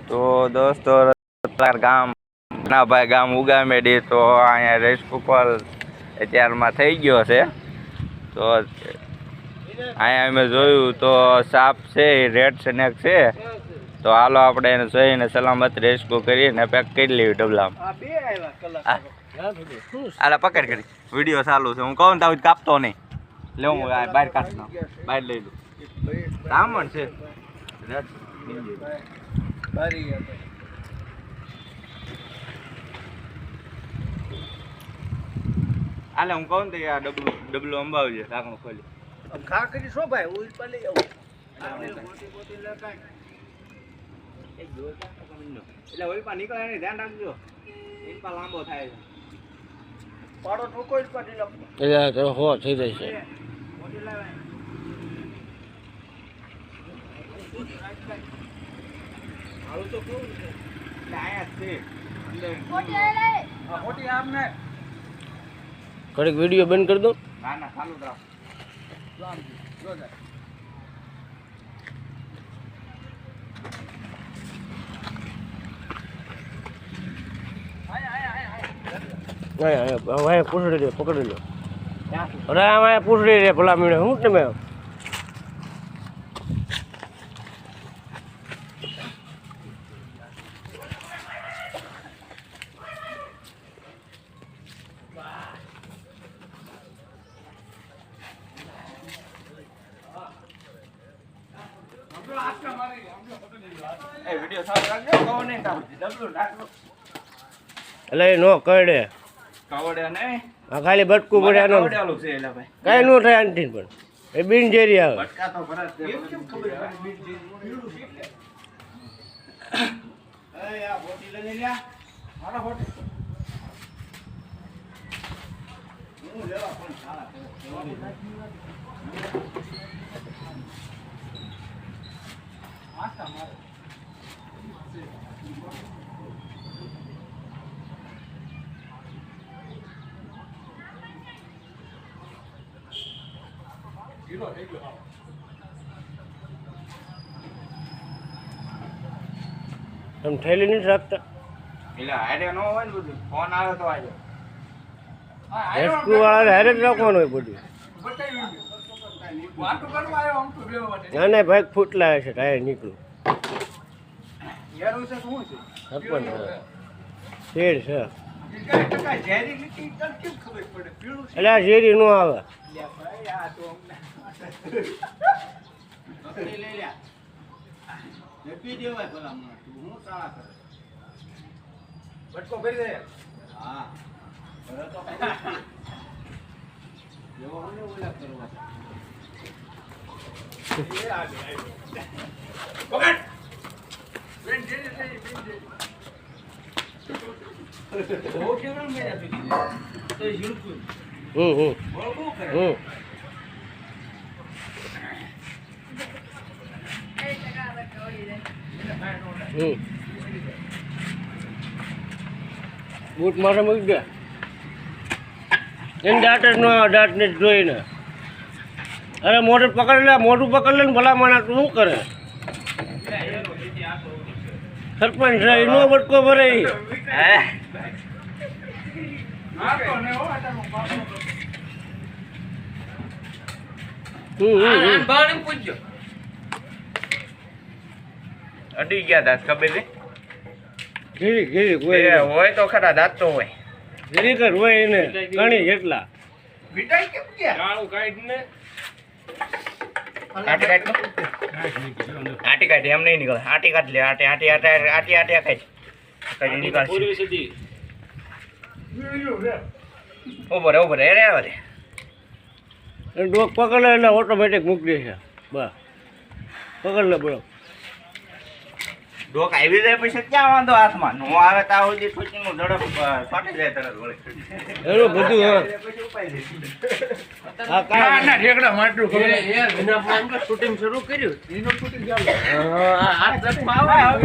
તો દોસ્તો ગામ ના ભાઈ ગામ ઉગામેડી તો અહીંયા રેસ ઉપર અત્યારમાં થઈ ગયો છે. તો અહીંયા અમે જોયું તો સાપ છે રેડ સ્નેક છે. તો હાલો આપણે એને જોઈને સલામત રેસ્ક્યુ કરીને પેક કરી લેવી ડબલામાં. હાલ પકડ કરી વિડીયો ચાલુ છે. હું કહું તો કાપતો નહીં. લે હું બહાર કાઢ નાખ, બહાર લઈ લઉં. સામણ છે હાલે હું કહું તો આ ડબલું અંબાવજે ઢાંકણું ખોલી ખા કરી શું ભાઈ હું પર લઈ આવું એટલે ઓલી પા નીકળે એની ધ્યાન રાખજો. એ પા લાંબો થાય છે. પાડો ઠોકો જ પાડી નાખો એટલે હો થઈ જાય છે. હાલું તો કેવું છે એટલે આયા જ છે મોટી આમ ને ઘડીક વિડીયો બંધ કરી દો. ના ના ચાલુ જ રાખો. પૂછડી લે પકડી લો. અરે આમાં પૂછડી રે ભલા મીણે શું તમે વિડીયો ચાલુ રાખજો. કહો નહીં ડબલું નાખો. એટલે એ નો કરડે કવડે નહીં આ ખાલી બટકું પડે આનો કવડેલું છે એટલે ભાઈ કાંઈ નો થાય આનથી પણ એ બિનઝેરી આવે. બટકા તો ભરા જ દે. કેમ ખબર એ આ બોટી લઈને લ્યા. મારા બોટી હું લેવા પણ સારા આસ્તા મારે તમે થેલી નથી રાખતા. એટલે હારે ન હોય ને બધું ફોન આવે તો આજે રેસ્ક્યુ વાળા હારે જ રાખવાનું હોય બધું. વાતો કરવા આવ્યો આમ તો બેવા માટે ના ના ભાઈ ફૂટલા છે ટાયર નીકળું યાર છે શું છે સરપંચ શેર છે ટકા ઝેરી લીટી તને કેમ ખબર પડે પીળું છે એટલે આ શેરી નો આવે. લે ભાઈ આ તો અમને નકરી લઈ લ્યા. નક્કી દેવાય ભલા મને તું હું સાળા કરે. બટકો ભરી દે હા ભલે તો જેવો મને ઓલા કરવા એ આ બે પકડ બેન જે બહુ કેવડું મેરા પીધી તો ઝીણકું બહુ કરે. બૂટ મારે મૂકી ગયા એને દાંત જ ન આવે. દાંત ને જોઈને અરે મોઢું પકડી લે મોઢું પકડી લે ને ભલા માણા તું શું કરે સરપંચ છે એનો બટકો ભરે ઈ. હે આ તો ને હો આટાનો પાપો બાણે પૂછજો. અડી ગયા દાંત ખબર છે. ઘીરી ઘીરી એ કોઈ હોય તો ખરા દાંત તો હોય. ઘીરી કર હોય એને ઘણી જેટલા વિટાઈ કેમ ગયા કાળું કાઢીને આટી કાઢ નો આટી કાઢ એમ નહીં નીકળે. આટી કાઢ લે. આટી આટી આટી આટી આટી કાઢ કઈ નીકળશે. ઉભો રે રે આવે રે. ડોક પકડ લે એટલે ઓટોમેટિક મૂકી દે છે. બસ પકડ લે બોલો. ડોક આવી જાય પછી ક્યાં વાંધો હાથમાં નો આવે ત્યાં સુધી ઠોચીનું ઝડપ ફાટી જાય તરત વળે. એનું બધું હા પછી ઉપાય લે. આ કાળા ના ઠેકડા માટલું ખબર શૂટિંગ શરૂ કર્યું એનો શૂટિંગ ચાલુ આ આવે